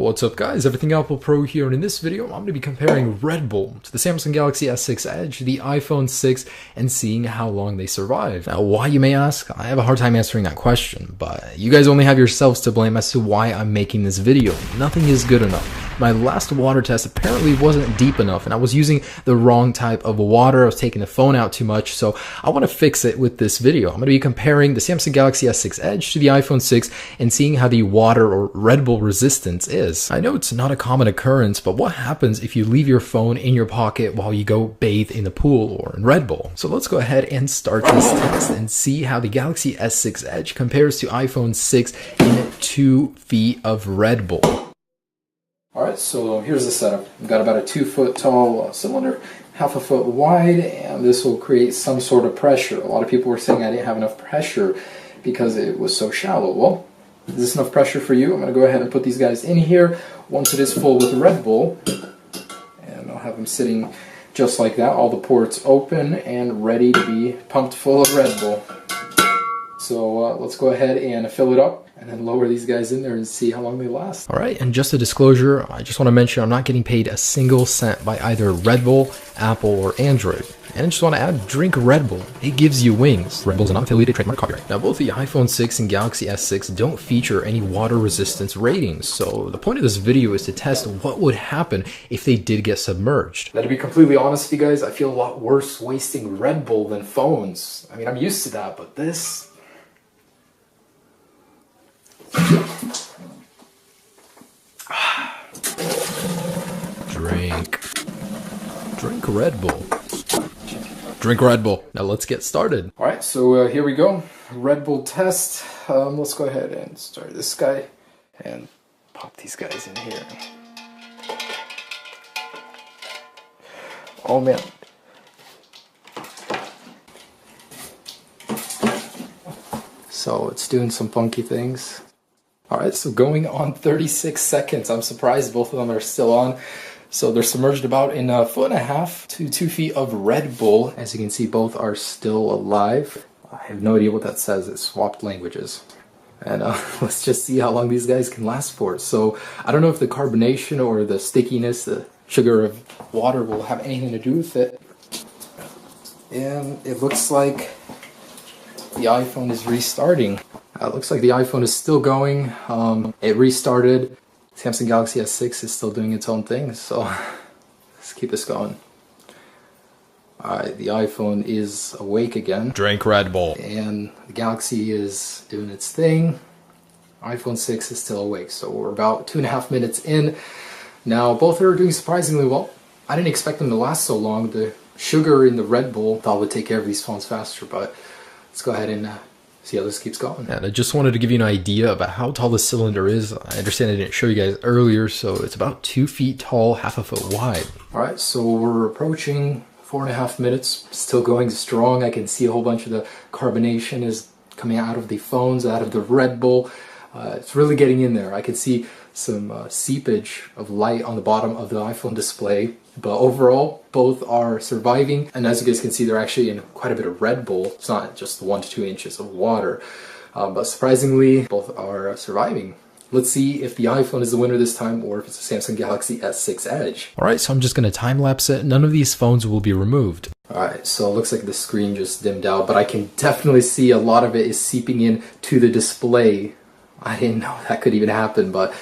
What's up guys, Everything Apple Pro here, and in this video I'm going to be comparing Red Bull to the Samsung Galaxy S6 Edge, the iPhone 6, and seeing how long they survive. Now why, you may ask? I have a hard time answering that question, but you guys only have yourselves to blame as to why I'm making this video. Nothing is good enough. My last water test apparently wasn't deep enough, and I was using the wrong type of water. I was taking the phone out too much, so I want to fix it with this video. I'm going to be comparing the Samsung Galaxy S6 Edge to the iPhone 6 and seeing how the water or Red Bull resistance is. I know it's not a common occurrence, but what happens if you leave your phone in your pocket while you go bathe in the pool or in Red Bull? So let's go ahead and start this test and see how the Galaxy S6 Edge compares to iPhone 6 in 2 feet of Red Bull. Alright, so here's the setup. We've got about a 2 foot tall cylinder, half a foot wide, and this will create some sort of pressure. A lot of people were saying I didn't have enough pressure because it was so shallow. Well, is this enough pressure for you? I'm going to go ahead and put these guys in here once it is full with Red Bull. And I'll have them sitting just like that, all the ports open and ready to be pumped full of Red Bull. So let's go ahead and fill it up and then lower these guys in there and see how long they last. Alright, and just a disclosure, I just want to mention I'm not getting paid a single cent by either Red Bull, Apple, or Android. And I just want to add, drink Red Bull. It gives you wings. Red Bull is an unaffiliated trademark copyright. Now, both the iPhone 6 and Galaxy S6 don't feature any water resistance ratings, so the point of this video is to test what would happen if they did get submerged. Now, to be completely honest with you guys, I feel a lot worse wasting Red Bull than phones. I mean, I'm used to that, but this... Drink Red Bull. Drink Red Bull. Now let's get started. Alright, so here we go. Red Bull test. Let's go ahead and start this guy and pop these guys in here. Oh man. So it's doing some funky things. Alright, so going on 36 seconds. I'm surprised both of them are still on. So they're submerged about in 1.5 to 2 feet of Red Bull. As you can see, both are still alive. I have no idea what that says. It swapped languages. And let's just see how long these guys can last for. So I don't know if the carbonation or the stickiness, the sugar of water will have anything to do with it. And it looks like the iPhone is restarting. It looks like the iPhone is still going. It restarted. Samsung Galaxy S6 is still doing its own thing, so let's keep this going. Alright, the iPhone is awake again. Drink Red Bull. And the Galaxy is doing its thing. iPhone 6 is still awake, so we're about 2.5 minutes in. Now, both are doing surprisingly well. I didn't expect them to last so long. The sugar in the Red Bull thought would take care of these phones faster, but let's go ahead and see how this keeps going. And I just wanted to give you an idea about how tall the cylinder is. I understand I didn't show you guys earlier, so it's about 2 feet tall, half a foot wide. Alright, so we're approaching 4.5 minutes, still going strong. I can see a whole bunch of the carbonation is coming out of the phones, out of the Red Bull. It's really getting in there. I can see some seepage of light on the bottom of the iPhone display. But overall, both are surviving, and as you guys can see, they're actually in quite a bit of Red Bull. It's not just 1 to 2 inches of water, but surprisingly, both are surviving. Let's see if the iPhone is the winner this time, or if it's the Samsung Galaxy S6 Edge. Alright, so I'm just going to time-lapse it. None of these phones will be removed. Alright, so it looks like the screen just dimmed out, but I can definitely see a lot of it is seeping in to the display. I didn't know that could even happen, but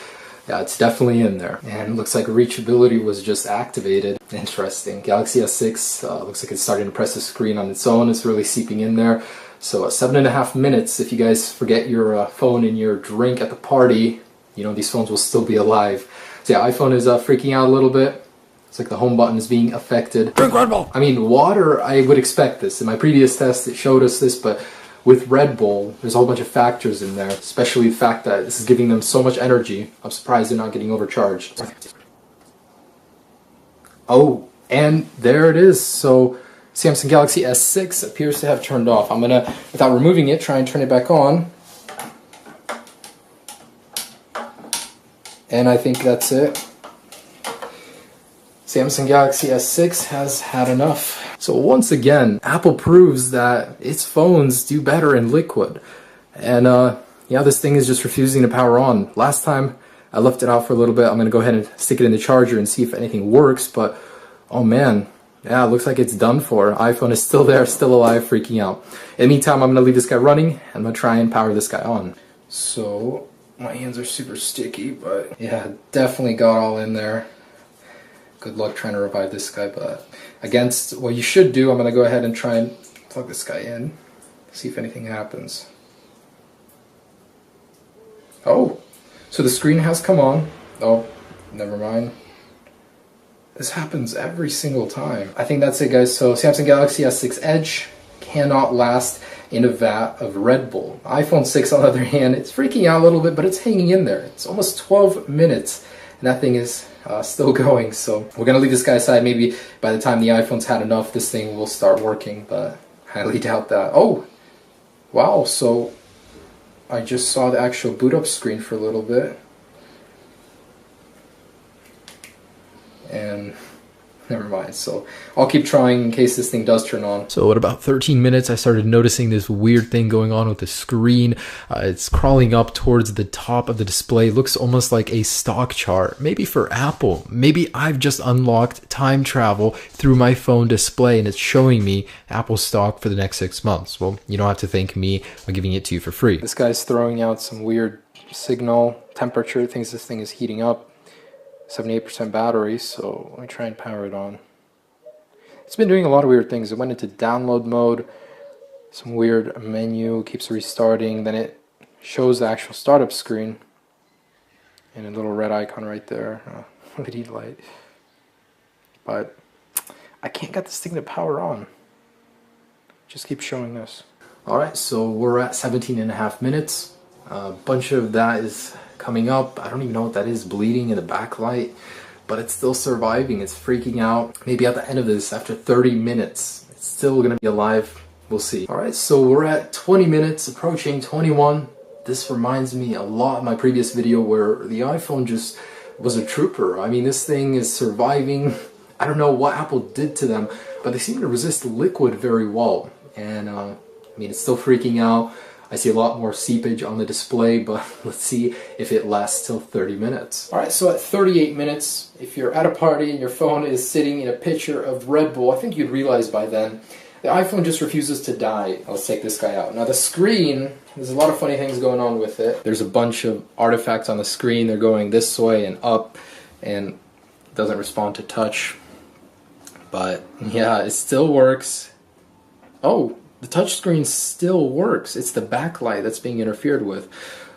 yeah, it's definitely in there. And it looks like reachability was just activated. Interesting. Galaxy S6 looks like it's starting to press the screen on its own. It's really seeping in there. So 7.5 minutes, if you guys forget your phone in your drink at the party, you know, these phones will still be alive. So yeah, iPhone is freaking out a little bit. It's like the home button is being affected. Drink Red Bull! I mean, water, I would expect this. In my previous test, it showed us this, but with Red Bull, there's a whole bunch of factors in there, especially the fact that this is giving them so much energy. I'm surprised they're not getting overcharged. Oh, and there it is. So Samsung Galaxy S6 appears to have turned off. I'm gonna, without removing it, try and turn it back on. And I think that's it. Samsung Galaxy S6 has had enough. So once again, Apple proves that its phones do better in liquid. And yeah, this thing is just refusing to power on. Last time I left it out for a little bit. I'm gonna go ahead and stick it in the charger and see if anything works, but oh man, yeah, it looks like it's done for. iPhone is still there, still alive, freaking out. In the meantime, I'm gonna leave this guy running. I'm gonna try and power this guy on. So, my hands are super sticky, but yeah, definitely got all in there. Good luck trying to revive this guy, but against what you should do, I'm gonna go ahead and try and plug this guy in, see if anything happens. Oh, so the screen has come on. Oh, never mind. This happens every single time. I think that's it, guys. So Samsung Galaxy S6 Edge cannot last in a vat of Red Bull. iPhone 6, on the other hand, it's freaking out a little bit, but it's hanging in there. It's almost 12 minutes, and that thing is still going. So we're gonna leave this guy aside. Maybe by the time the iPhone's had enough, this thing will start working, but highly doubt that. Oh, wow, so I just saw the actual boot up screen for a little bit. And never mind, so I'll keep trying in case this thing does turn on. So at about 13 minutes, I started noticing this weird thing going on with the screen. It's crawling up towards the top of the display. It looks almost like a stock chart, maybe for Apple. Maybe I've just unlocked time travel through my phone display and it's showing me Apple stock for the next 6 months. Well, you don't have to thank me. I'm giving it to you for free. This guy's throwing out some weird signal temperature, thinks this thing is heating up. 78% battery, so let me try and power it on. It's been doing a lot of weird things. It went into download mode, some weird menu, keeps restarting, then it shows the actual startup screen, and a little red icon right there, LED light. But I can't get this thing to power on. Just keep showing this. Alright, so we're at 17.5 minutes. A bunch of that is coming up. I don't even know what that is, bleeding in the backlight, but it's still surviving. It's freaking out. Maybe at the end of this, after 30 minutes, it's still gonna be alive. We'll see. All right, so we're at 20 minutes, approaching 21. This reminds me a lot of my previous video where the iPhone just was a trooper. I mean, this thing is surviving. I don't know what Apple did to them, but they seem to resist liquid very well. And I mean, it's still freaking out. I see a lot more seepage on the display, but let's see if it lasts till 30 minutes. All right, so at 38 minutes, if you're at a party and your phone is sitting in a pitcher of Red Bull, I think you'd realize by then, the iPhone just refuses to die. Let's take this guy out. Now the screen, there's a lot of funny things going on with it. There's a bunch of artifacts on the screen. They're going this way and up, and it doesn't respond to touch. But yeah, it still works. Oh, the touchscreen still works. It's the backlight that's being interfered with.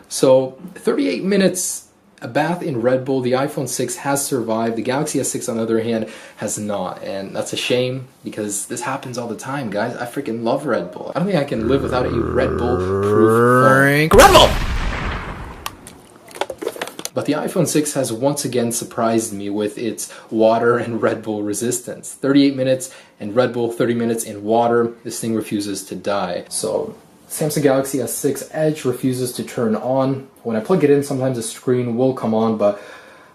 So 38 minutes, a bath in Red Bull. The iPhone 6 has survived. The Galaxy S6, on the other hand, has not. And that's a shame because this happens all the time, guys. I freaking love Red Bull. I don't think I can live without a Red Bull proof phone. Red Bull! But the iPhone 6 has once again surprised me with its water and Red Bull resistance. 38 minutes in Red Bull, 30 minutes in water. This thing refuses to die. So Samsung Galaxy S6 Edge refuses to turn on. When I plug it in, sometimes the screen will come on, but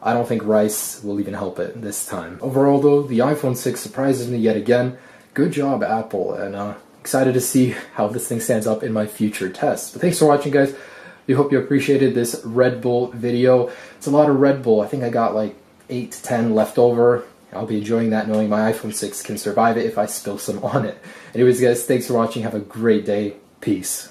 I don't think rice will even help it this time. Overall though, the iPhone 6 surprises me yet again. Good job, Apple, and excited to see how this thing stands up in my future tests. But thanks for watching, guys. I hope you appreciated this Red Bull video. It's a lot of Red Bull. I think I got like 8 to 10 left over. I'll be enjoying that knowing my iPhone 6 can survive it if I spill some on it. Anyways, guys, thanks for watching. Have a great day. Peace.